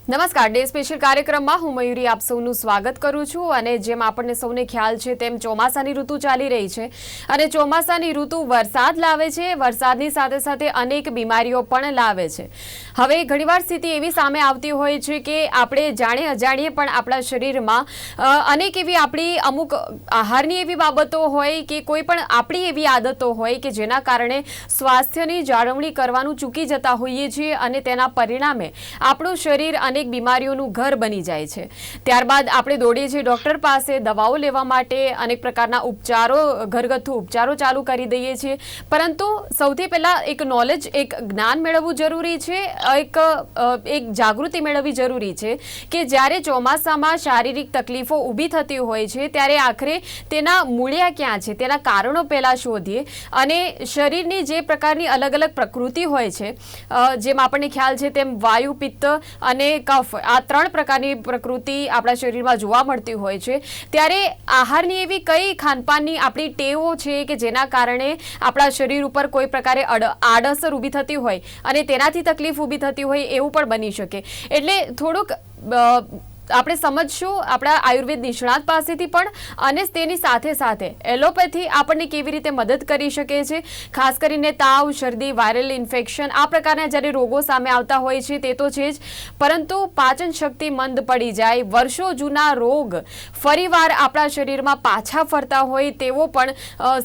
નમસ્કાર, day special કાર્યક્રમમાં હું મયુરી આપ સૌનું સ્વાગત કરું છું. અને જેમ આપણને સૌને ખ્યાલ છે તેમ ચોમાસાની ઋતુ ચાલી રહી છે અને ચોમાસાની ઋતુ વરસાદ લાવે છે. વરસાદની સાથે સાથે અનેક બીમારીઓ પણ લાવે છે. હવે ઘણીવાર સ્થિતિ એવી સામે આવતી હોય છે કે આપણે જાણે અજાણીએ પણ આપણા શરીરમાં અનેક એવી આપણી અમુક આહારની એવી બાબતો હોય કે કોઈ પણ આપણી એવી આદતો હોય કે જેના કારણે સ્વાસ્થ્યની જાળવણી કરવાનું ચૂકી જતા હોઈએ છીએ અને તેના પરિણામે આપણું શરીર અનેક બીમારીઓનું ઘર બની જાય છે. ત્યારબાદ આપણે દોડીએ છીએ ડૉક્ટર પાસે દવાઓ લેવા માટે, અનેક પ્રકારના ઉપચારો, ઘરગથ્થુ ઉપચારો ચાલુ કરી દઈએ છીએ. પરંતુ સૌથી પહેલાં એક નોલેજ, એક જ્ઞાન મેળવવું જરૂરી છે, એક જાગૃતિ મેળવવી જરૂરી છે કે જ્યારે ચોમાસામાં શારીરિક તકલીફો ઊભી થતી હોય છે ત્યારે આખરે તેના મૂળિયા ક્યાં છે, તેના કારણો પહેલાં શોધીએ. અને શરીરની જે પ્રકારની અલગ અલગ પ્રકૃતિ હોય છે, જેમ આપણને ખ્યાલ છે તેમ વાયુ, પિત્ત અને કફ, આ ત્રણ પ્રકારની પ્રકૃતિ આપણા શરીરમાં જોવા મળતી હોય છે. ત્યારે આહારની એવી કઈ ખાનપાનની આપણી ટેવો છે કે જેના કારણે આપણા શરીર ઉપર કોઈ પ્રકારે આડઅસર ઊભી થતી હોય અને તેનાથી તકલીફ ઊભી થતી હોય એવું પણ બની શકે. એટલે થોડુંક આપણે સમજશું આપણા આયુર્વેદ નિષ્ણાત પાસેથી પણ, અને તેની સાથે સાથે એલોપેથી આપણને કેવી રીતે મદદ કરી શકે છે. ખાસ કરીને તાવ, શરદી, વાયરલ ઇન્ફેક્શન, આ પ્રકારના જ્યારે રોગો સામે આવતા હોય છે તે તો છે જ, પરંતુ પાચન શક્તિ મંદ પડી જાય, વર્ષો જૂના રોગ ફરીવાર આપણા શરીરમાં પાછા ફરતા હોય તેવો પણ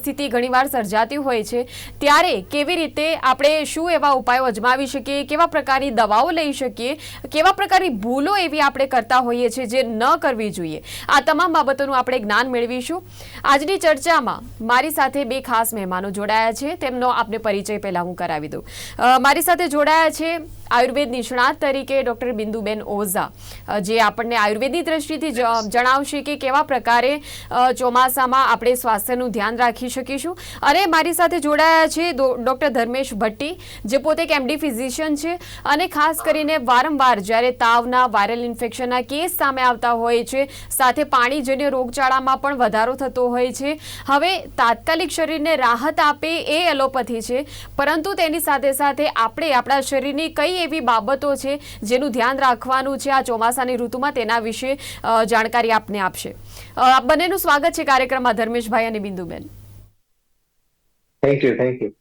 સ્થિતિ ઘણીવાર સર્જાતી હોય છે. ત્યારે કેવી રીતે આપણે શું એવા ઉપાયો અજમાવી શકીએ, કેવા પ્રકારની દવાઓ લઈ શકીએ, કેવા પ્રકારની ભૂલો એવી આપણે કરતા હોઈએ છે જે ન કરવી જોઈએ, આ તમામ બાબતોનું આપણે જ્ઞાન મેળવીશું. આજની ચર્ચામાં મારી સાથે બે ખાસ મહેમાનો જોડાયા છે, તેમનો આપને પરિચય પહેલા હું કરાવી દઉં. મારી સાથે જોડાયા છે આયુર્વેદ નિષ્ણાત તરીકે ડૉક્ટર બિંદુબેન ઓઝા, જે આપણને આયુર્વેદની દ્રષ્ટિથી જણાવશે કે કેવા પ્રકારે ચોમાસામાં આપણે સ્વાસ્થ્યનું ધ્યાન રાખી શકીશું. અને મારી સાથે જોડાયા છે ડૉક્ટર ધર્મેશ ભટ્ટી, જે પોતે એક એમડી ફિઝિશિયન છે અને ખાસ કરીને વારંવાર જ્યારે તાવના, વાયરલ ઇન્ફેક્શનના કેસ સામે આવતા હોય છે, સાથે પાણીજન્ય રોગચાળામાં પણ વધારો થતો હોય છે. હવે તાત્કાલિક શરીરને રાહત આપે એ એલોપેથી છે, પરંતુ તેની સાથે સાથે આપણે આપણા શરીરની કઈ એવી બાબતો છે જેનું ધ્યાન રાખવાનું છે આ ચોમાસાની ઋતુમાં, તેના વિશે જાણકારી આપને આપશે. આપ બંનેનું સ્વાગત છે કાર્યક્રમમાં, ધર્મેશભાઈ અને બિંદુબેન. Thank you, thank you.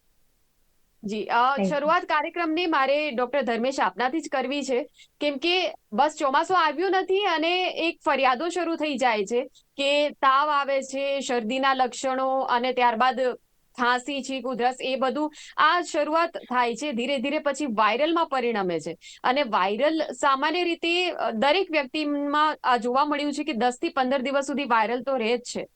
જી, થેન્ક યુ. શરૂઆત કાર્યક્રમની મારે ડોક્ટર ધર્મેશ આપનાથી જ કરવી છે, કેમ કે બસ ચોમાસું આવ્યું નથી અને એક ફરિયાદો શરૂ થઈ જાય છે કે તાવ આવે છે, શરદીના લક્ષણો, અને ત્યારબાદ ખાંસી, છીંક, ઉધરસ, એ બધું આ શરૂઆત થાય છે. ધીરે ધીરે પછી વાયરલમાં પરિણમે છે. અને વાયરલ સામાન્ય રીતે દરેક વ્યક્તિમાં આ જોવા મળ્યું છે કે 10 થી 15 દિવસ સુધી વાયરલ તો રહે જ છે.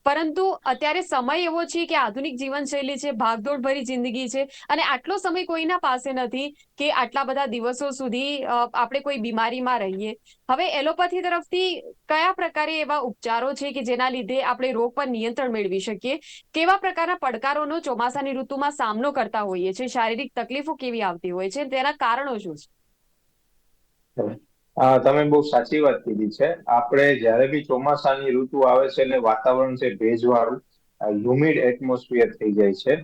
પરંતુ અત્યારે સમય એવો છે કે આધુનિક જીવનશૈલી છે, ભાગદોડ ભરી જિંદગી છે, અને આટલો સમય કોઈના પાસે નથી કે આટલા બધા દિવસો સુધી આપણે કોઈ બીમારીમાં રહીએ. હવે એલોપેથી તરફથી કયા પ્રકારે એવા ઉપચારો છે કે જેના લીધે આપણે રોગ પર નિયંત્રણ મેળવી શકીએ, કેવા પ્રકારના પડકારોનો ચોમાસાની ઋતુમાં સામનો કરતા હોઈએ છીએ, શારીરિક તકલીફો કેવી આવતી હોય છે, તેના કારણો શું છે? તમે બહુ સાચી વાત કીધી છે. આપણે જયારે બી ચોમાસાની ઋતુ આવે છે એટલે વાતાવરણ છે ભેજવાળું, હ્યુમિડ એટમોસ્ફિયર થઈ જાય છે.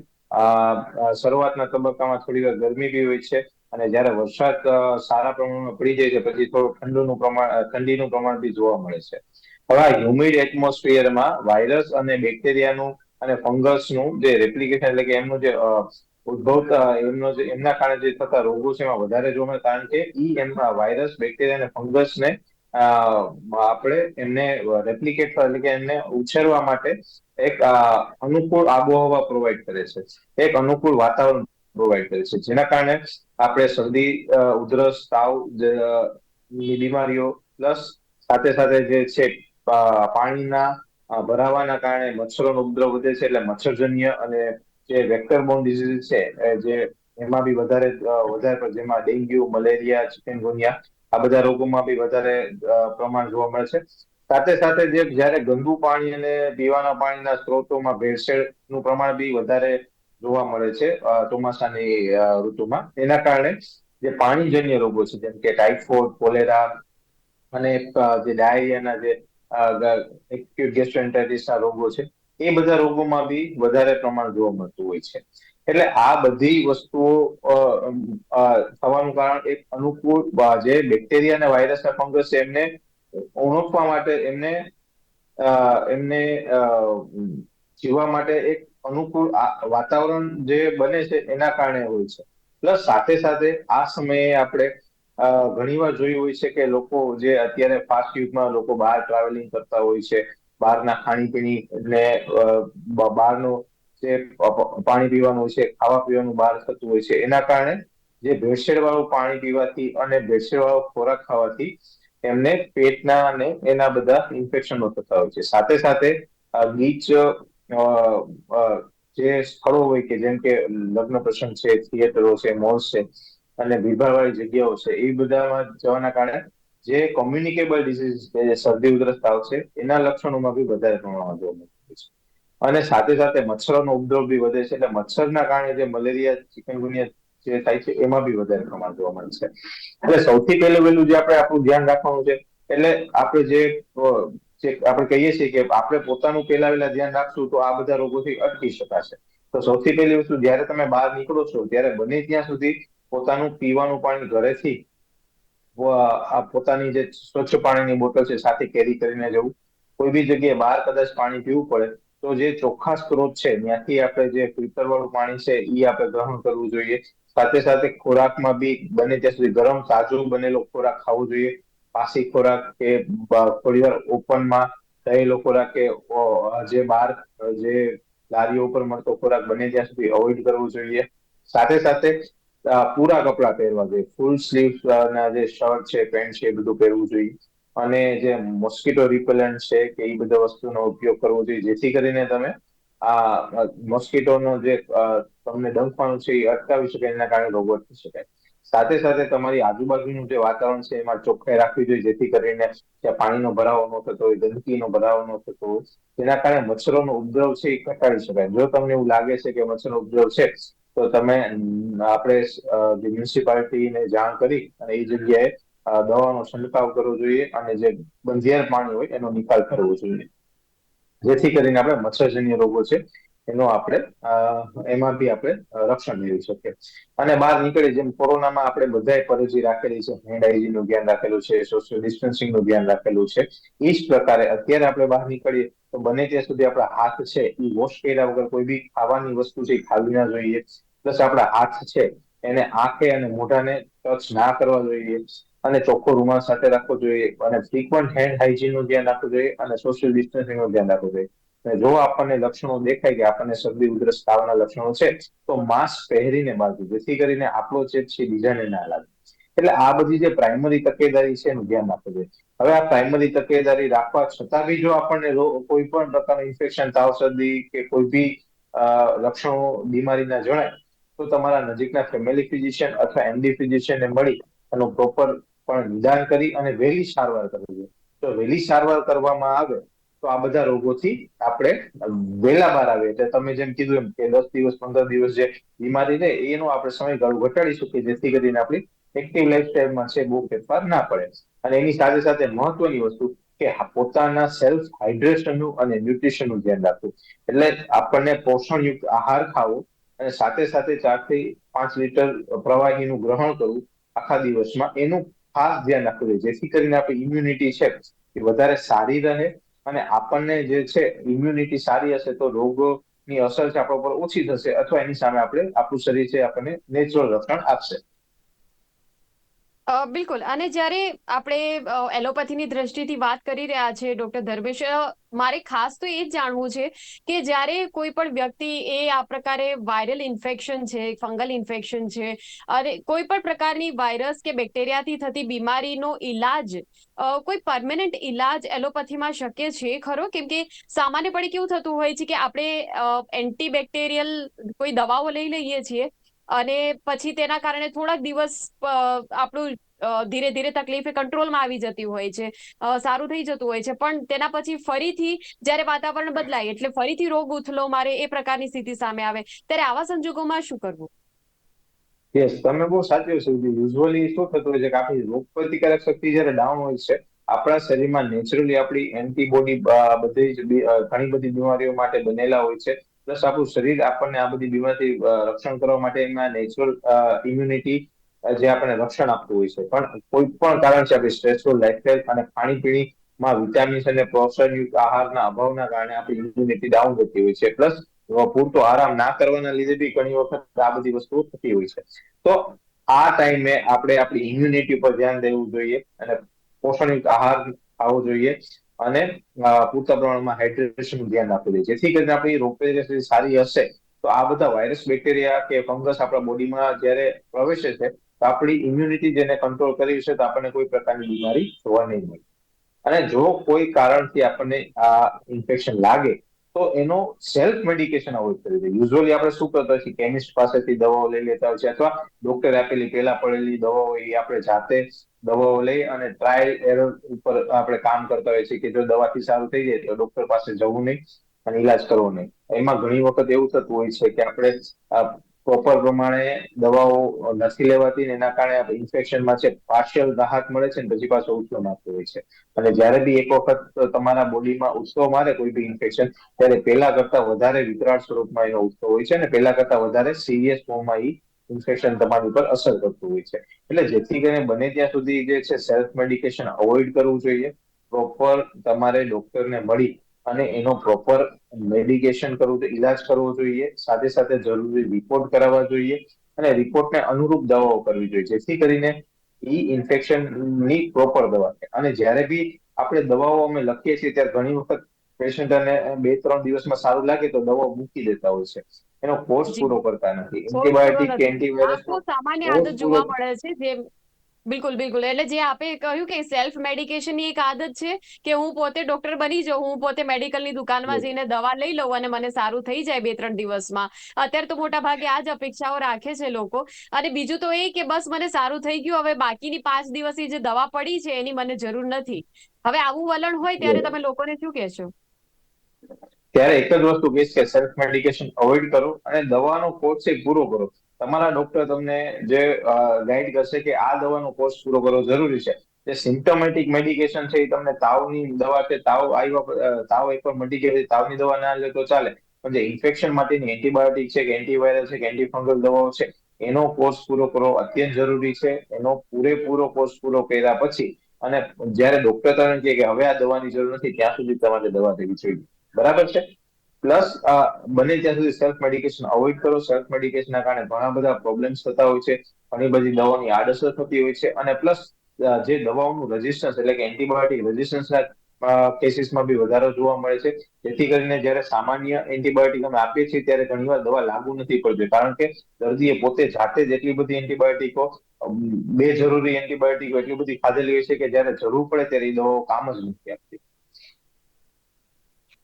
શરૂઆતના તબક્કામાં થોડી વાર ગરમી બી હોય છે, અને જયારે વરસાદ સારા પ્રમાણમાં પડી જાય છે પછી થોડું ઠંડીનું પ્રમાણ બી જોવા મળે છે. હવે આ હ્યુમિડ એટમોસ્ફિયરમાં વાયરસ અને બેક્ટેરિયાનું અને ફંગસનું જે રેપ્લિકેશન, એટલે કે એમનું જે ઉદ્ભવ, એમના કારણે જે થતા રોગો છે એમાં વધારે જોવા મળે. કારણ કે એમના વાયરસ, બેક્ટેરિયા અને ફંગસને આપણે એમને રેપ્લિકેટ, એટલે કે એમને ઉછેરવા માટે એક અનુકૂળ આબોહવા પ્રોવાઈડ કરે છે, એક અનુકૂળ વાતાવરણ પ્રોવાઈડ કરે છે, જેના કારણે આપણે શરદી, ઉધરસ, તાવ ની બીમારીઓ, પ્લસ સાથે સાથે જે છે પાણીના ભરાવાના કારણે મચ્છરોનો ઉપદ્રવ વધે છે, એટલે મચ્છરજન્ય અને જે વેક્ટર બોર્ન ડિઝીઝ છે, જે એમાં બી વધારે જેમાં ડેન્ગ્યુ, મલેરિયા, ચિકનગુનિયા, આ બધા રોગોમાં બી વધારે પ્રમાણ જોવા મળે છે. સાથે સાથે જયારે ગંદુ પાણી અને પીવાના પાણીના સ્ત્રોતોમાં ભેળસેળનું પ્રમાણ બી વધારે જોવા મળે છે ચોમાસાની ઋતુમાં. એના કારણે જે પાણીજન્ય રોગો છે, જેમ કે ટાઇફોઇડ, કોલેરા અને જે ડાયરિયાના જે એક્યુટ ગેસ્ટ્રોએન્ટેરિટિસના રોગો છે, એ બધા રોગોમાં બી વધારે પ્રમાણ જોવા મળતું હોય છે. એટલે આ બધી વસ્તુઓ થવાનું કારણ એક અનુકૂળ જે બેક્ટેરિયા અને વાયરસ અને ફંગસ છે એમને ઓળખવા માટે એમને જીવવા માટે એક અનુકૂળ વાતાવરણ જે બને છે એના કારણે હોય છે. પ્લસ સાથે સાથે આ સમયે આપણે ઘણીવાર જોયું હોય છે કે લોકો જે અત્યારે ફાસ્ટ યુગમાં લોકો બહાર ટ્રાવેલિંગ કરતા હોય છે, બહારના ખાણીપીણી એટલે બહારનું જે પાણી પીવાનું હોય છે, ખાવા પીવાનું બહાર થતું હોય છે, એના કારણે જે ભેળસેળ વાળું પાણી પીવાથી અને ભેળસેળ વાળો ખોરાક ખાવાથી એમને પેટના અને એના બધા ઇન્ફેક્શનો થતા હોય છે. સાથે સાથે ગીચ જે સ્થળો હોય કે જેમ કે લગ્ન પ્રસંગ છે, થિયેટરો છે, મોલ્સ છે અને ભીડભાડવાળી જગ્યાઓ છે, એ બધામાં જવાના કારણે જે કોમ્યુનિકેબલ ડિસીઝ છે, જે શરદી ઉધરસ તાવ છે, એના લક્ષણોમાં બી વધારે પ્રમાણમાં જોવા મળે છે. અને સાથે સાથે મચ્છરોનો ઉપદ્રવ બી વધે છે. એટલે મચ્છરના કારણે જે મલેરિયા, ચિકનગુનિયા જે થાય છે એમાં બી વધારે પ્રમાણ જોવા મળે છે. એટલે સૌથી પહેલું જે આપણે આપણું ધ્યાન રાખવાનું છે, એટલે આપણે જે આપણે કહીએ છીએ કે આપણે પોતાનું પહેલા ધ્યાન રાખશું તો આ બધા રોગોથી અટકી શકાશે. તો સૌથી પહેલી વસ્તુ, જયારે તમે બહાર નીકળો છો ત્યારે બને ત્યાં સુધી પોતાનું પીવાનું પાણી ઘરેથી પોતાની જે સ્વચ્છ પાણીની બોટલ છે સાથે કેરી કરીને જવું. કોઈ બી જગ્યાએ બહાર કદાચ પાણી પીવું પડે તો જે ચોખ્ખા સ્ત્રોત છે ત્યાંથી આપણે જે ફિલ્ટર વાળું પાણી છે એ આપણે ગ્રહણ કરવું જોઈએ. સાથે સાથે ખોરાકમાં બી બને ત્યાં સુધી ગરમ તાજો બનેલો ખોરાક ખાવો જોઈએ. બાસી ખોરાક કે થોડી વાર ઓપનમાં રહેલો ખોરાક કે જે બહાર જે લારીઓ ઉપર મળતો ખોરાક બને ત્યાં સુધી અવોઈડ કરવું જોઈએ. સાથે સાથે પૂરા કપડાં પહેરવા જોઈએ. ફૂલ સ્લીવ ના જે શર્ટ છે, પેન્ટ છે, એ બધું પહેરવું જોઈએ. અને જે મોસ્કીટો રિપેલન્ટ છે કે એ બધા વસ્તુનો ઉપયોગ કરવો જોઈએ, જેથી કરીને તમે આ મોસ્કીટોનો જે તમને ડંખવાનું છે એ અટકાવી શકાય, એના કારણે રોગો અટકી શકાય. સાથે સાથે તમારી આજુબાજુનું જે વાતાવરણ છે એમાં ચોખ્ખાઈ રાખવી જોઈએ, જેથી કરીને ત્યાં પાણીનો ભરાવો ન થતો હોય, ગંદકીનો ભરાવો ન થતો હોય. જેના કારણે મચ્છરોનો ઉપદ્રવ છે એ ઘટાડી શકાય. જો તમને એવું લાગે છે કે મચ્છરનો ઉપદ્રવ છે તો તમે આપણે જે મ્યુનિસિપાલિટીને જાણ કરી અને એ જગ્યાએ દવાનો છંટકાવ કરવો જોઈએ અને જે બંધિયાર પાણી હોય એનો નિકાલ કરવો જોઈએ, જેથી કરીને આપણે મચ્છરજન્ય રોગો છે એનો આપણે એમાંથી આપણે રક્ષણ મેળવી શકીએ. અને બહાર નીકળે જેમ કોરોનામાં આપણે બધાએ પરેજી રાખેલી છે, હેન્ડ હાઇજીન નું ધ્યાન રાખેલું છે, સોશિયલ ડિસ્ટન્સિંગ નું ધ્યાન રાખેલું છે. એ જ પ્રકારે અત્યારે આપણે બહાર નીકળીએ તો બને ત્યાં સુધી આપણા હાથ છે એ વોશ કર્યા વગર કોઈ બી ખાવાની વસ્તુ છે એ ખાવી ના જોઈએ. પ્લસ આપણા હાથ છે એને આંખે અને મોઢાને ટચ ના કરવા જોઈએ. અને ચોખ્ખો રૂમાલ સાથે રાખવો જોઈએ, અને ફ્રીક્વન્ટ હેન્ડ હાઇજીન નું ધ્યાન રાખવું જોઈએ, અને સોશિયલ ડિસ્ટન્સિંગ નું ધ્યાન રાખવું જોઈએ. જો આપણને લક્ષણો દેખાય કે આપણને શરદી ઉધરસ તાવના લક્ષણો છે તો માસ્ક પહેરીને બાંધવું, જેથી કરીને આપણો ચેપ છે બીજાને ના લાગે. એટલે આ બધી જે પ્રાઇમરી તકેદારી છે એનું ધ્યાન રાખવું જોઈએ. હવે આ પ્રાઇમરી તકેદારી રાખવા છતાં બી જો આપણને કોઈ પણ પ્રકારનું ઇન્ફેક્શન, તાવ, શરદી કે કોઈ બી લક્ષણો બીમારીના જણાય તો તમારા નજીકના ફેમિલી ફિઝિશિયન અથવા એમડી ફિઝિશિયનને મળી એનું પ્રોપર પણ નિદાન કરી અને વહેલી સારવાર કરવી જોઈએ. તો વહેલી સારવાર કરવામાં આવે તો આ બધા રોગોથી આપણે વહેલા બહાર આવે. એટલે તમે જેમ કીધું એમ કે 10 દિવસ 15 દિવસ જે બીમારી રહે એનો આપણે સમયગાળો ઘટાડી શકીએ, જેથી કરીને આપણી એક્ટિવ લાઈફસ્ટાઈલમાં છે બહુ ફેરફાર ના પડે. અને એની સાથે સાથે મહત્વની વસ્તુ કે પોતાના સેલ્ફ હાઇડ્રેશનનું અને ન્યુટ્રિશનનું ધ્યાન રાખવું. એટલે આપણને પોષણયુક્ત આહાર ખાવો અને સાથે સાથે 4 થી 5 લીટર પ્રવાહીનું ગ્રહણ કરવું આખા દિવસમાં, એનું ખાસ ધ્યાન રાખવું જોઈએ, જેથી કરીને આપણી ઇમ્યુનિટી છે એ વધારે સારી રહે. અને આપણને જે છે ઇમ્યુનિટી સારી હશે તો રોગોની અસર છે આપણા ઉપર ઓછી થશે, અથવા એની સામે આપણું શરીર છે આપણને નેચરલ રક્ષણ આપશે. બિલકુલ. અને જ્યારે આપણે એલોપેથીની દ્રષ્ટિથી વાત કરી રહ્યા છે ડોક્ટર ધર્મેશ, મારે ખાસ તો એ જ જાણવું છે કે જ્યારે કોઈ પણ વ્યક્તિ આ પ્રકારે વાયરલ ઇન્ફેક્શન છે, ફંગલ ઇન્ફેક્શન છે, અને કોઈ પણ પ્રકારની વાયરસ કે બેક્ટેરિયાથી થતી બીમારીનો ઈલાજ, કોઈ પરમેનન્ટ ઈલાજ એલોપેથીમાં શક્ય છે ખરો? કેમ કે સામાન્યપણે કેવું થતું હોય છે કે આપણે એન્ટીબેક્ટેરિયલ કોઈ દવાઓ લઈ લઈએ છીએ અને પછી તેના કારણે થોડાક દિવસ આપણું ધીરે ધીરે તકલીફ કંટ્રોલમાં આવી જતી હોય છે, સારું થઈ જતું હોય છે, પણ તેના પછી ફરીથી જ્યારે વાતાવરણ બદલાય એટલે ફરીથી રોગ ઉથલો મારે એ પ્રકારની સ્થિતિ સામે આવે, ત્યારે આવા સંજોગોમાં શું કરવું? યસ, તમે બહુ સાચી વસ્તુ કીધી. યુઝ્યુઅલી શું થતું હોય છે કે આપણી રોગ પ્રતિકારક શક્તિ જયારે ડાઉન હોય છે, આપણા શરીરમાં નેચરલી આપણી એન્ટીબોડી બધી જ ઘણી બધી બીમારીઓ માટે બનેલા હોય છે. પ્લસ આપણું શરીર આપણને આ બધી બીમારીથી રક્ષણ કરવા માટે એમાં નેચરલ ઇમ્યુનિટી જે આપણે રક્ષણ આપતું હોય છે. પણ કોઈ પણ કારણથી આપણી સ્ટ્રેસફુલ લાઈફસ્ટાઈલ અને ખાણીપીણીમાં વિટામિન્સ અને પ્રોટીનયુક્ત આહારના અભાવના કારણે આપણી ઇમ્યુનિટી ડાઉન થતી હોય છે. પ્લસ પૂરતો આરામ ના કરવાના લીધે બી ઘણી વખત આ બધી વસ્તુઓ થતી હોય છે. તો આ ટાઈમે આપણે આપણી ઇમ્યુનિટી પર ધ્યાન દેવું જોઈએ અને પોષણયુક્ત આહાર ખાવો જોઈએ અને પૂરતા પ્રમાણમાં હાઇડ્રેશનનું ધ્યાન રાખવું જોઈએ, જેથી કરીને આપણી રોગપ્રતિકારક સારી હશે તો આ બધા વાયરસ, બેક્ટેરિયા કે ફંગસ આપણા બોડીમાં જ્યારે પ્રવેશે છે તો આપણી ઇમ્યુનિટી જેને કંટ્રોલ કરી છે તો આપણને કોઈ પ્રકારની બીમારી જોવા નહીં મળે. અને જો કોઈ કારણથી આપણને આ ઇન્ફેક્શન લાગે તો એનો સેલ્ફ મેડિકેશન અવોઇડ કરવું જોઈએ. યુઝ્યુઅલી આપણે શું કરતા હોય છે, કેમિસ્ટ પાસેથી દવાઓ લઈ લેતા હોય છે અથવા ડોક્ટર આપેલી પહેલા પડેલી દવાઓ એ આપણે જાતે દવાઓ લઈ અને ટ્રાયલ એરર ઉપર આપણે કામ કરતા હોય છે કે જો દવાથી સારું થઈ જાય તો ડોક્ટર પાસે જવું નહીં અને ઈલાજ કરવો નહીં. એમાં ઘણી વખત એવું થતું હોય છે કે આપણે પ્રોપર પ્રમાણે દવાઓ નથી લેવાતી ને એના કારણે ઇન્ફેક્શનમાં છે પાર્શિયલ રાહત મળે છે ને પછી પાછો ઉછલો મારતો હોય છે. અને જ્યારે બી એક વખત તમારા બોડીમાં ઉછલો મારે કોઈ બી ઇન્ફેક્શન, ત્યારે પહેલા કરતા વધારે વિકરાળ સ્વરૂપમાં એનો ઉછલો હોય છે અને પહેલા કરતા વધારે સિરિયસ ફોર્મમાં ઇન્ફેક્શન તમારી ઉપર અસર કરતું હોય છે. એટલે જેથી કરીને બને ત્યાં સુધી જે છે સેલ્ફ મેડિકેશન અવોઇડ કરવું જોઈએ. પ્રોપર તમારે ડોક્ટરને મળી અને એનો પ્રોપર મેડિકેશન કરવું, ઈલાજ કરવો જોઈએ. સાથે સાથે જરૂરી રિપોર્ટ કરાવવા જોઈએ અને રિપોર્ટને અનુરૂપ દવાઓ કરવી જોઈએ, જેથી કરીને ઇન્ફેક્શનની પ્રોપર દવા છે. અને જ્યારે બી આપણે દવાઓ અમે લખીએ છીએ ત્યારે ઘણી વખત પેશન્ટને 2-3 દિવસમાં સારું લાગે તો દવાઓ મૂકી દેતા હોય છે, એનો કોર્સ જી, પૂરો કરતા નથી. કોર્સ પૂરો એન્ટીબાયોટિક કે નથી. આ એન્ટીવાયરસનો બહુ સામાન્ય કોર્સ આદત પૂરો. જોવા મળે છે. જે બિલકુલ બિલકુલ, એટલે જે આપે કહ્યું કે સેલ્ફ મેડિકેશનની એક આદત છે કે હું પોતે ડોક્ટર બની જાઉં, હું પોતે મેડિકલની દુકાનમાં જઈને દવા લઈ લઉં અને મને સારું થઈ જાય 2-3 દિવસમાં. અત્યારે તો મોટા ભાગે આ જ અપેક્ષાઓ રાખે છે લોકો. અને બીજું તો એ કે બસ મને સારું થઈ ગયું, હવે બાકીની 5 દિવસની જે દવા પડી છે એની મને જરૂર નથી. હવે આવું વલણ હોય ત્યારે તમે લોકોને શું કહેશો? ત્યારે એક જ વસ્તુ કહીશ કે સેલ્ફ મેડિકેશન અવોઇડ કરો અને દવાનો કોર્સ પૂરો કરો. તમારા ડોક્ટર તમને જે ગાઈડ કરશે કે આ દવાનો કોર્સ પૂરો કરવો જરૂરી છે. જે સિમ્ટોમેટિક મેડિકેશન છે એ તમને તાવની દવા છે, તાવ આવ્યા તાવ એકવાર મટી ગયો તાવની દવા ના લે તો ચાલે, પણ જે ઇન્ફેક્શન માટેની એન્ટીબાયોટિક છે કે એન્ટીવાયરલ છે કે એન્ટીફંગલ દવાઓ છે એનો કોર્સ પૂરો કરવો અત્યંત જરૂરી છે. એનો પૂરેપૂરો કોર્સ પૂરો કર્યા પછી અને જ્યારે ડોક્ટર તમને કહે કે હવે આ દવાની જરૂર નથી ત્યાં સુધી તમારે દવા લેવી જોઈએ. બરાબર છે? પ્લસ બને ત્યાં સુધી સેલ્ફ મેડિકેશન અવોઇડ કરો. સેલ્ફ મેડિકેશનના કારણે ઘણા બધા પ્રોબ્લેમ્સ થતા હોય છે, ઘણી બધી દવાની આડઅસર થતી હોય છે અને પ્લસ જે દવાઓનું રેઝિસ્ટન્સ એટલે કે એન્ટીબાયોટિક રેઝિસ્ટન્સના કેસીસમાં બી વધારો જોવા મળે છે. જેથી કરીને જ્યારે સામાન્ય એન્ટીબાયોટિક અમે આપીએ છીએ ત્યારે ઘણીવાર દવા લાગુ નથી પડતી, કારણ કે દર્દીએ પોતે જાતે જ એટલી બધી એન્ટીબાયોટિકો બેજરૂરી એન્ટીબાયોટિકો એટલી બધી ખાધેલી હોય છે કે જ્યારે જરૂર પડે ત્યારે એ દવાઓ કામ જ નથી આપતી.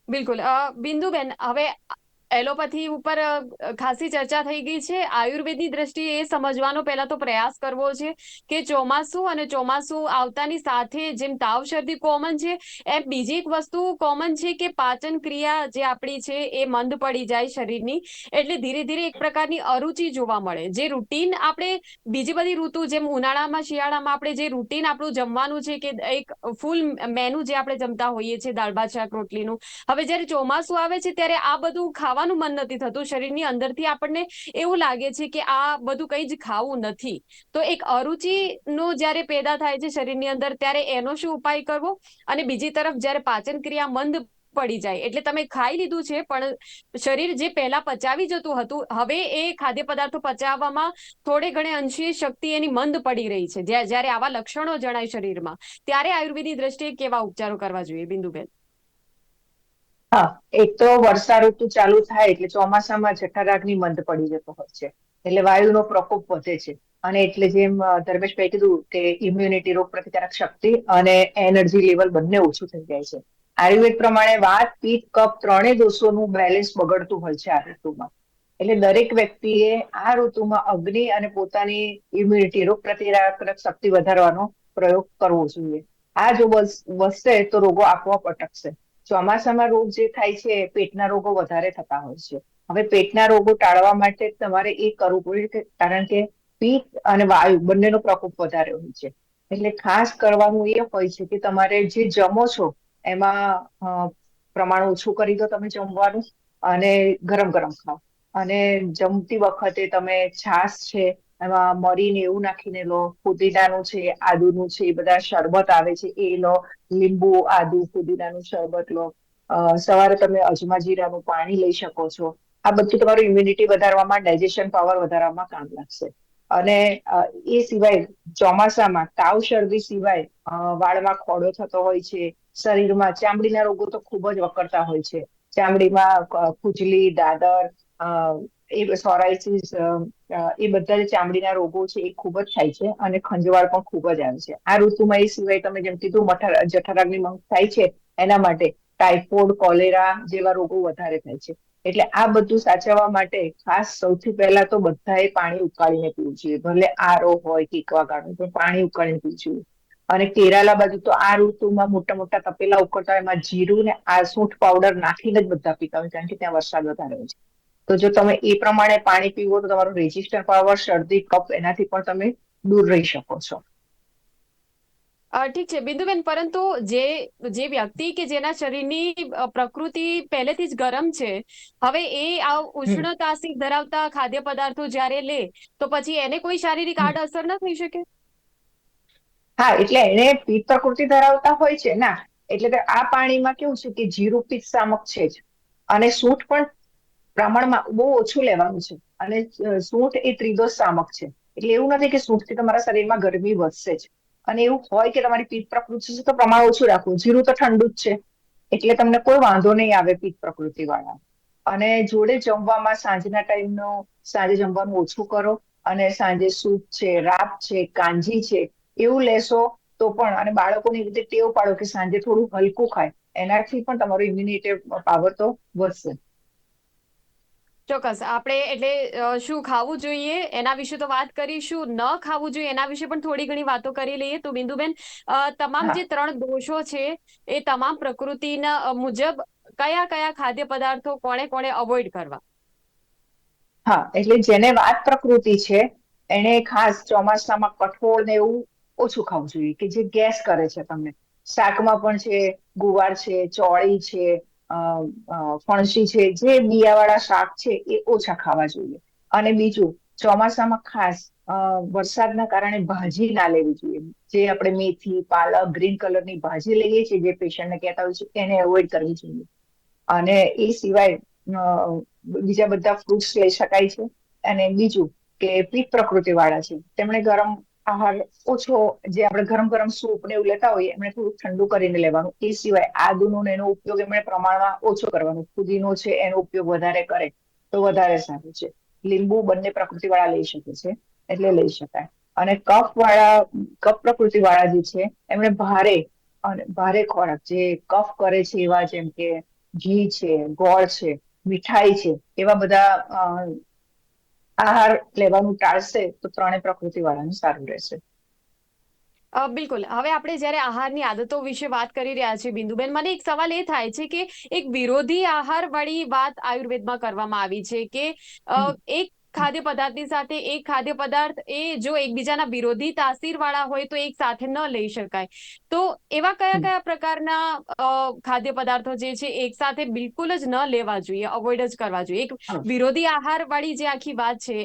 બિલકુલ. બિંદુબેન, હવે એલોપેથી ઉપર ખાસી ચર્ચા થઈ ગઈ છે. આયુર્વેદની દ્રષ્ટિએ એ સમજવાનો પહેલા તો પ્રયાસ કરવો છે કે ચોમાસું અને ચોમાસું આવતાની સાથે જેમ તાવ શરદી કોમન છે, એમ બીજી એક વસ્તુ કોમન છે કે પાચન ક્રિયા જે આપણી છે એ મંદ પડી જાય શરીરની. એટલે ધીરે ધીરે એક પ્રકારની અરુચિ જોવા મળે. જે રૂટીન આપણે બીજી બધી ઋતુ જેમ ઉનાળામાં શિયાળામાં આપણે જે રૂટીન આપણું જમવાનું છે કે એક ફૂલ મેનુ જે આપણે જમતા હોઈએ છીએ દાળ ભાત શાક રોટલીનું, હવે જ્યારે ચોમાસું આવે છે ત્યારે આ બધું ખાવાનું મન નથી થતું. શરીરની અંદરથી આપણને એવું લાગે છે કે આ બધું કંઈ જ ખાવું નથી. તો એક અરુચિનો જ્યારે પેદા થાય છે શરીરની અંદર ત્યારે એનો શું ઉપાય કરવો? અને બીજી તરફ જ્યારે પાચન ક્રિયા મંદ પડી જાય એટલે તમે ખાઈ લીધું છે પણ શરીર જે પહેલા પચાવી જતું હતું હવે એ ખાદ્ય પદાર્થો પચાવવામાં થોડે ઘણે અંશે શક્તિ એની મંદ પડી રહી છે. જ્યારે આવા લક્ષણો જણાય શરીરમાં ત્યારે આયુર્વેદની દ્રષ્ટિએ કેવા ઉપચારો કરવા જોઈએ, બિંદુબેન? હા, એક તો વર્ષા ઋતુ ચાલુ થાય એટલે ચોમાસામાં જઠરાગ્નિ મંદ પડી જતો હોય છે, એટલે વાયુનો પ્રકોપ વધે છે અને એટલે જેમ ધર્મેશભાઈ કીધું કે ઇમ્યુનિટી, રોગ પ્રતિકારક શક્તિ અને એનર્જી લેવલ બંને ઓછું થઈ જાય છે. આયુર્વેદ પ્રમાણે વાત, પિત્ત, કફ ત્રણેય દોષોનું બેલેન્સ બગડતું હોય છે આ ઋતુમાં. એટલે દરેક વ્યક્તિએ આ ઋતુમાં અગ્નિ અને પોતાની ઇમ્યુનિટી, રોગ પ્રતિકારક શક્તિ વધારવાનો પ્રયોગ કરવો જોઈએ. આ જો વધશે તો રોગો આપોઆપ અટકશે. ચોમાસામાં રોગ જે થાય છે પેટના રોગો વધારે થતા હોય છે. હવે પેટના રોગો ટાળવા માટે તમારે એ કરવું પડે કારણ કે પિત્ત અને વાયુ બંનેનો પ્રકોપ વધારે હોય છે. એટલે ખાસ કરવાનું એ હોય છે કે તમારે જે જમો છો એમાં પ્રમાણ ઓછું કરી દો તમે જમવાનું, અને ગરમ ગરમ ખાઓ. અને જમતી વખતે તમે છાશ છે એમાં મરીને એવું નાખીને લો, ફુદીનાનું છે, આદુનું છે, એ બધા શરબત આવે છે એ લો, લીંબુ આદુ ફુદીનાનું શરબત લો. સવારે તમે અજમા જીરાનું પાણી લઈ શકો છો. આ બધું તમારું ઇમ્યુનિટી વધારવામાં, ડાયજેશન પાવર વધારવામાં કામ લાગશે. અને એ સિવાય ચોમાસામાં તાવ શરદી સિવાય વાળમાં ખોડો થતો હોય છે, શરીરમાં ચામડીના રોગો તો ખૂબ જ વકરતા હોય છે. ચામડીમાં ખુજલી, દાદર, સોરાયસિસ, એ બધા જે ચામડીના રોગો છે એ ખૂબ જ થાય છે અને ખંજવાળ પણ ખૂબ જ આવે છે. આ ઋતુમાં એ સિવાય તમે જેમ કીધું જઠરાગ્નિ મંગ થાય છે, એના માટે ટાઇફોઇડ, કોલેરા જેવા રોગો વધારે થાય છે. એટલે આ બધું સાચવવા માટે ખાસ સૌથી પહેલા તો બધાએ પાણી ઉકાળીને પીવું જોઈએ. ભલે આરો હોય કે એક્વાગાર્ડ, પણ પાણી ઉકાળીને પીવું જોઈએ. અને કેરાલા બાજુ તો આ ઋતુમાં મોટા મોટા તપેલા ઉકળતા હોય, એમાં જીરું ને આસૂંઠ પાવડર નાખીને જ બધા પીતા હોય, કારણ કે ત્યાં વરસાદ વધારે હોય છે. તો જો તમે એ પ્રમાણે પાણી પીવો તો તમારું રેઝિસ્ટન્ટ પાવર, શરદી, કફ એનાથી પણ તમે દૂર રહી શકો છો. ઠીક છે બિંદુબેન, પરંતુ જે વ્યક્તિ કે જેના શરીરની પ્રકૃતિ પહેલેથી જ ગરમ છે, હવે એ આ હમ ઉષ્ણતાસી ધરાવતા ખાદ્ય પદાર્થો જ્યારે લે તો પછી એને કોઈ શારીરિક હમ. આડઅસર ન થઈ શકે? હા, એટલે એને પિત્ત પ્રકૃતિ ધરાવતા હોય છે ના, એટલે કે આ પાણીમાં કેવું છે કે જીરું પિત્ત શામક છે જ, અને સૂંઠ પણ પ્રમાણમાં બહુ ઓછું લેવાનું છે. અને સૂંઠ એ ત્રિદોષ શામક છે, એટલે એવું નથી કે સૂંઠથી તમારા શરીરમાં ગરમી વધશે જ. અને એવું હોય કે તમારી પિત્ત પ્રકૃતિ છે તો પ્રમાણ ઓછું રાખવું. જીરું તો ઠંડુ જ છે, એટલે તમને કોઈ વાંધો નહીં આવે પિત્ત પ્રકૃતિ વાળા. અને જોડે જમવામાં સાંજે જમવાનું ઓછું કરો, અને સાંજે સૂપ છે, રાબ છે, કાંજી છે એવું લેશો તો પણ, અને બાળકોને એ રીતે ટેવ પાડો કે સાંજે થોડું હલકું ખાય, એનાથી પણ તમારું ઇમ્યુનિટી પાવર તો વધશે. ચોક્કસ. આપણે એટલે શું ખાવું જોઈએ એના વિશે તો વાત કરીશું, ન ખાવું જોઈએ એના વિશે પણ થોડી ઘણી વાતો કરી લઈએ. તો બિંદુબેન, તમામ હા જે 3 દોષો છે એ તમામ પ્રકૃતિના મુજબ કયા કયા ખાદ્ય પદાર્થો કોણે કોણે અવોઇડ કરવા? હા, એટલે જેને વાત પ્રકૃતિ છે એને ખાસ ચોમાસામાં કઠોળ ને એવું ઓછું ખાવું જોઈએ, કે જે ગેસ કરે છે તમને. શાકમાં પણ છે, ગુવાર છે, ચોળી છે, ફણસી છે, જે બિયાવાળા શાક છે એ ઓછા ખાવા જોઈએ. અને બીજું, ચોમાસામાં ખાસ વરસાદના કારણે ભાજી ના લેવી જોઈએ. જે આપણે મેથી, પાલક, ગ્રીન કલરની ભાજી લઈએ છીએ, જે પેશન્ટને કહેતા હોય છે, એને અવોઇડ કરવી જોઈએ. અને એ સિવાય બીજા બધા ફ્રૂટ્સ લઈ શકાય છે. અને બીજું કે પિત્ત પ્રકૃતિ વાળા છે તેમણે ગરમ આહાર ઓછો, જે આપણે ગરમ ગરમ સૂપ ને એવું લેતા હોઈએ એમને થોડું ઠંડુ કરીને લેવાનું. એ સિવાય આદુનો એનો ઉપયોગ એમણે પ્રમાણમાં ઓછો કરવાનો. ફુદીનો છે એનો ઉપયોગ વધારે કરે તો વધારે સારું છે. લીંબુ બંને પ્રકૃતિ વાળા લઈ શકે છે, એટલે લઈ શકાય. અને કફ પ્રકૃતિ વાળા જે છે એમણે ભારે ખોરાક, જે કફ કરે છે એવા, જેમ કે ઘી છે, ગોળ છે, મીઠાઈ છે, એવા બધા આહાર લેવાનું ટાળશે તો 3 પ્રકૃતિ વાળાનું સારું રહેશે. બિલકુલ. હવે આપણે જ્યારે આહારની આદતો વિશે વાત કરી રહ્યા છીએ બિંદુબેન, મને એક સવાલ એ થાય છે કે એક વિરોધી આહાર વાળી વાત આયુર્વેદમાં કરવામાં આવી છે કે હમ એક ખાદ્ય પદાર્થની સાથે એક ખાદ્ય પદાર્થ એ જો એકબીજાના વિરોધી તાસીર વાળા હોય તો એક સાથે ન લઈ શકાય. તો એવા કયા હમ. કયા પ્રકારના ખાદ્ય પદાર્થો જે છે એક સાથે બિલકુલ જ ન લેવા જોઈએ, અવોઇડ જ કરવા જોઈએ? એક હા વિરોધી આહાર વાળી જે આખી વાત છે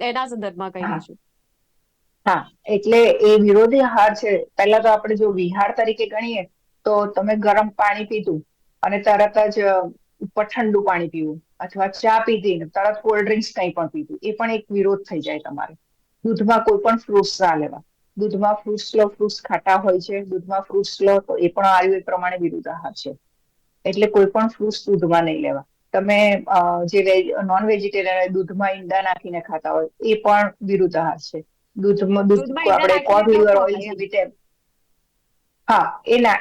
એના સંદર્ભમાં કહી હા લેશું. હા, એટલે એ વિરોધી આહાર છે. પહેલા તો આપણે જો વિહાર તરીકે ગણીએ તો તમે ગરમ પાણી પીધું અને તરત જ ઉપર ઠંડુ પાણી પીવું, અથવા ચા પીધી ને તરત કોલ્ડ ડ્રિંક્સ કંઈ પણ પીધું, એ પણ એક વિરોધ થઈ જાય તમારે. દૂધમાં કોઈ પણ ફ્રૂટ્સ ના લેવા. દૂધમાં ફ્રૂટ્સ લો, ફ્રૂટ્સ ખાટા હોય છે, દૂધમાં ફ્રૂટ્સ લો તો એ પણ આયુર્વેદ પ્રમાણે વિરુદ્ધ આહાર છે. એટલે કોઈ પણ ફ્રૂટ્સ દૂધમાં નહીં લેવા. તમે જે નોન વેજીટેરિયન દૂધમાં ઈંડા નાખીને ખાતા હોય એ પણ વિરુદ્ધ આહાર છે. દૂધમાં ઈંડા આપણે નાખીને કોડ ન લીવર ઓઇલ ખવાય એમ. જેવી રીતે, હા,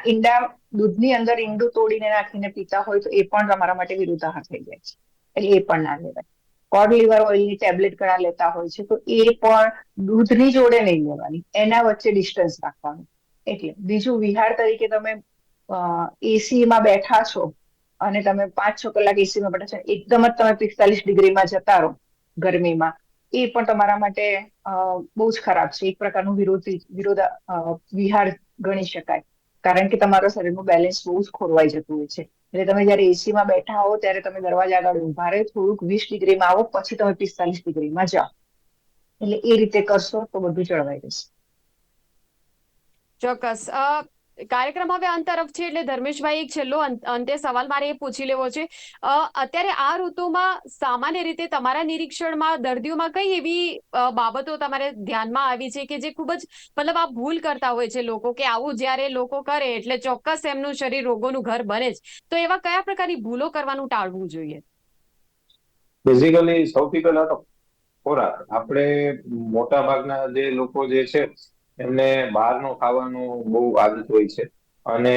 ઈંડા દૂધની અંદર ઈંડું તોડીને નાખીને પીતા હોય તો એ પણ તમારા માટે વિરુદ્ધ આહાર થઈ જાય છે, એટલે એ પણ ના લેવાય. કોડ લીવર ઓઇલની ટેબ્લેટ ઘણા લેતા હોય છે, તો એ પણ દૂધની જોડે નહીં લેવાની, એના વચ્ચે ડિસ્ટન્સ રાખવાનું. એટલે બીજું, વિહાર તરીકે તમે એસીમાં બેઠા છો અને તમે 5-6 કલાક એસીમાં બેઠા છો, એકદમ જ તમે 45 ડિગ્રીમાં જતા રહો ગરમીમાં, એ પણ તમારા માટે બહુ જ ખરાબ છે. એક પ્રકારનું વિહાર ગણી શકાય, કારણ કે તમારા શરીરનું બેલેન્સ બહુ જ ખોરવાઈ જતું હોય છે. એટલે તમે જયારે એસીમાં બેઠા હો ત્યારે તમે દરવાજા આગળ ઉભા રહે, થોડુંક 20 ડિગ્રીમાં આવો, પછી તમે 45 ડિગ્રીમાં જાઓ. એટલે એ રીતે કરશો તો બધું જળવાઈ રહેશે. ચોક્કસ. કાર્યક્રમ હવે અંત તરફ છે, એટલે ધર્મેશભાઈ એક છેલ્લો અંતે સવાલ મારે એ પૂછી લેવો છે. અત્યારે આ ઋતુમાં સામાન્ય રીતે તમારા નિરીક્ષણમાં દર્દીઓમાં કઈ એવી બાબતો તમારે ધ્યાનમાં આવી છે કે જે ખૂબ જ મતલબ આ ભૂલ કરતા હોય છે લોકો, કે આવું જ્યારે લોકો કરે એટલે ચોક્કસ એમનું શરીર રોગોનું ઘર બને જ, તો એવા કયા પ્રકારની ભૂલો કરવાનું ટાળવું જોઈએ? બેઝિકલી સૌથી પહેલા તો ખોરાક. આપણે મોટા ભાગના જે લોકો જે છે એમને બહારનું ખાવાનું બહુ આદત હોય છે, અને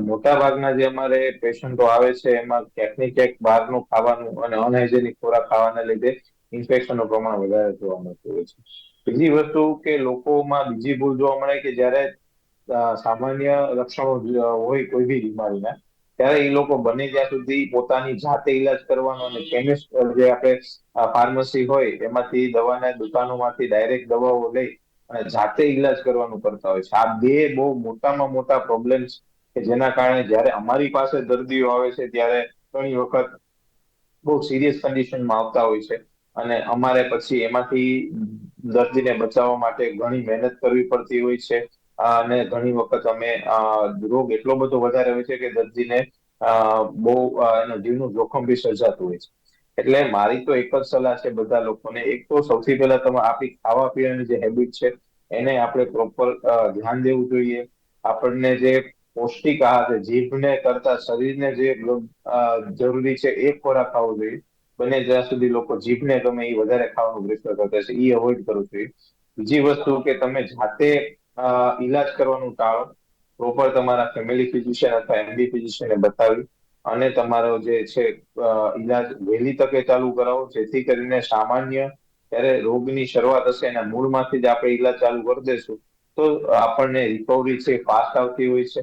મોટા ભાગના જે અમારે પેશન્ટો આવે છે એમાં ક્યાંક ને ક્યાંક બહારનું ખાવાનું અને અનહાઇજેનિક ખોરાક ખાવાના લીધે ઇન્ફેક્શનનું પ્રમાણ વધારે જોવા મળતું હોય છે. બીજી વસ્તુ કે લોકોમાં બીજી ભૂલ જોવા મળે કે જ્યારે સામાન્ય લક્ષણો હોય કોઈ બી બીમારીના, ત્યારે એ લોકો બને ત્યાં સુધી પોતાની જાતે ઈલાજ કરવાનો, અને કેમિસ્ટ જે આપણે ફાર્મસી હોય એમાંથી દવાના દુકાનોમાંથી ડાયરેક્ટ દવાઓ લઈ અને જાતે ઈલાજ કરવાનું કરતા હોય છે. આ બે બહુ મોટામાં મોટા પ્રોબ્લેમ્સ કે જેના કારણે જ્યારે અમારી પાસે દર્દીઓ આવે છે ત્યારે ઘણી વખત બહુ સિરિયસ કન્ડિશનમાં આવતા હોય છે, અને અમારે પછી એમાંથી દર્દીને બચાવવા માટે ઘણી મહેનત કરવી પડતી હોય છે. અને ઘણી વખત અમે રોગ એટલો બધો વધારે હોય છે કે દર્દીને બહુ એના જીવનું જોખમ બી સર્જાતું હોય છે. એટલે મારી તો એક જ સલાહ છે બધા લોકોને. એક તો સૌથી પહેલા તમે આપણી ખાવા પીવાની જે હેબિટ છે એને આપણે પ્રોપર ધ્યાન દેવું જોઈએ. આપણને જે પૌષ્ટિક આહાર છે, જીભને કરતા શરીરને જે જરૂરી છે એ ખોરાક ખાવો જોઈએ. બને જ્યાં સુધી લોકો જીભને ગમે એ વધારે ખાવાનું પ્રેફર કરતા છે, એ અવોઇડ કરવું જોઈએ. બીજી વસ્તુ કે તમે જાતે ઈલાજ કરવાનું ટાળો. પ્રોપર તમારા ફેમિલી ફિઝિશિયન અથવા એમડી ફિઝિશિયનને બતાવી અને તમારો જે છે ઈલાજ વહેલી તકે ચાલુ કરાવો, જેથી કરીને સામાન્ય ત્યારે રોગની શરૂઆત હશે એના મૂળમાંથી જ આપણે ઈલાજ ચાલુ કરી દઈશું તો આપણને રિકવરી છે ફાસ્ટ આવતી હોય છે.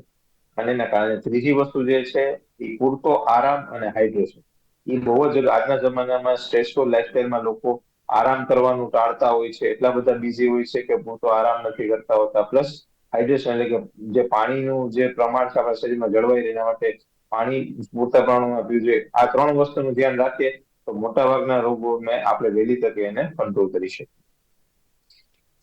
અને એના કારણે ત્રીજી વસ્તુ જે છે એ પૂરતો આરામ અને હાઇડ્રેશન. એ બહુ જ આજના જમાનામાં સ્ટ્રેસફુલ લાઈફસ્ટાઈલમાં લોકો આરામ કરવાનું ટાળતા હોય છે, એટલા બધા બિઝી હોય છે કે પૂરતો આરામ નથી કરતા હોતા. પ્લસ હાઇડ્રેશન એટલે કે જે પાણીનું જે પ્રમાણ છે આપણા શરીરમાં જળવાઈ રહે એના માટે પાણી પૂરતા પ્રમાણમાં પીવું જોઈએ. આ ત્રણ વસ્તુનું ધ્યાન રાખીએ તો મોટા ભાગના રોગોને આપણે વહેલી તકે એને કંટ્રોલ કરી શકીએ.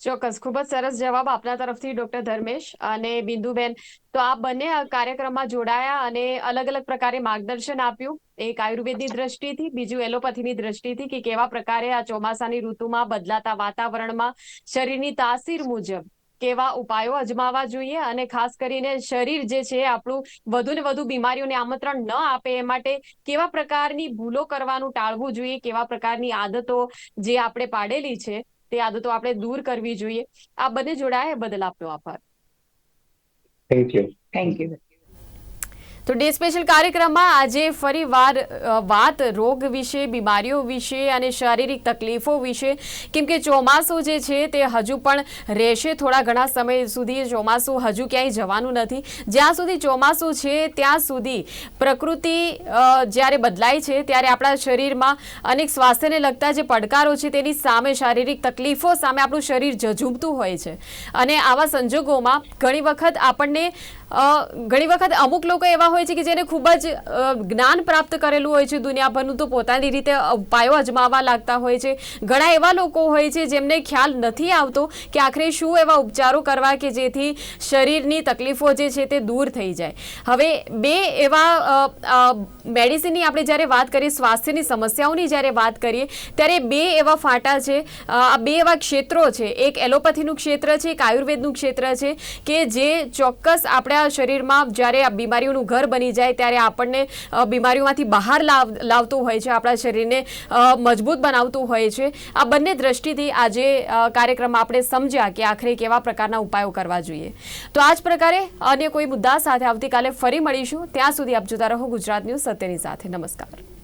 ચોક્કસ. ખૂબ જ સરસ જવાબ આપના તરફથી ડોક્ટર ધર્મેશ અને બિંદુબેન. તો આ બંને કાર્યક્રમમાં જોડાયા અને અલગ અલગ પ્રકારે માર્ગદર્શન આપ્યું. એક આયુર્વેદની દ્રષ્ટિથી, બીજું એલોપેથીની દ્રષ્ટિથી, કે કેવા પ્રકારે આ ચોમાસાની ઋતુમાં બદલાતા વાતાવરણમાં શરીરની તાસીર મુજબ કેવા ઉપાયો અજમાવવા જોઈએ, અને ખાસ કરીને શરીર જે છે આપણું વધુ ને વધુ બીમારીઓને આમંત્રણ ન આપે એ માટે કેવા પ્રકારની ભૂલો કરવાનું ટાળવું જોઈએ, કેવા પ્રકારની આદતો જે આપણે પાડેલી છે તે આદતો આપણે દૂર કરવી જોઈએ. આ બંને જોડાયા એ બદલ આપનો આભાર. Thank you. Thank you. તો ડે સ્પેશિયલ કાર્યક્રમમાં આજે ફરી વાર વાત રોગ વિશે, બીમારીઓ વિશે અને શારીરિક તકલીફો વિશે, કેમ કે ચોમાસું જે છે તે હજુ પણ રહેશે થોડા ઘણા સમય સુધી. ચોમાસું હજુ ક્યાંય જવાનું નથી. જ્યાં સુધી ચોમાસું છે ત્યાં સુધી પ્રકૃતિ જ્યારે બદલાય છે ત્યારે આપણા શરીરમાં અનેક સ્વાસ્થ્યને લગતા જે પડકારો છે તેની સામે, શારીરિક તકલીફો સામે આપણું શરીર ઝઝૂમતું હોય છે. અને આવા સંજોગોમાં ઘણી વખત અમુક લોકો એવા હોય છે કે જેને ખૂબ જ જ્ઞાન પ્રાપ્ત કરેલું હોય છે દુનિયાભરનું, તો પોતાની રીતે ઉપાયો અજમાવવા લાગતા હોય છે. ઘણા એવા લોકો હોય છે જેમને ખ્યાલ નથી આવતો કે આખરે શું એવા ઉપચારો કરવા કે જેથી શરીરની તકલીફો જે છે તે દૂર થઈ જાય. હવે બે એવા મેડિસિનની આપણે જ્યારે વાત કરીએ, સ્વાસ્થ્યની સમસ્યાઓની જ્યારે વાત કરીએ, ત્યારે બે એવા ફાંટા છે, આ બે એવા ક્ષેત્રો છે. એક એલોપેથીનું ક્ષેત્ર છે, એક આયુર્વેદનું ક્ષેત્ર છે, કે જે ચોક્કસ આપણા શરીરમાં જ્યારે આ બીમારીઓનું ઘર બની જાય ત્યારે આપણને બીમારીઓમાંથી બહાર લાવતું હોય છે, આપણા શરીરને મજબૂત બનાવતું હોય છે. આ બંને દ્રષ્ટિથી આજે કાર્યક્રમમાં આપણે સમજ્યા કે આખરે કેવા પ્રકારના ઉપાયો કરવા જોઈએ. તો આ જ પ્રકારે અન્ય કોઈ મુદ્દા સાથે આવતીકાલે ફરી મળીશું. ત્યાં સુધી આપ જોતા રહો ગુજરાત ન્યૂઝ, સત્યની સાથે. નમસ્કાર.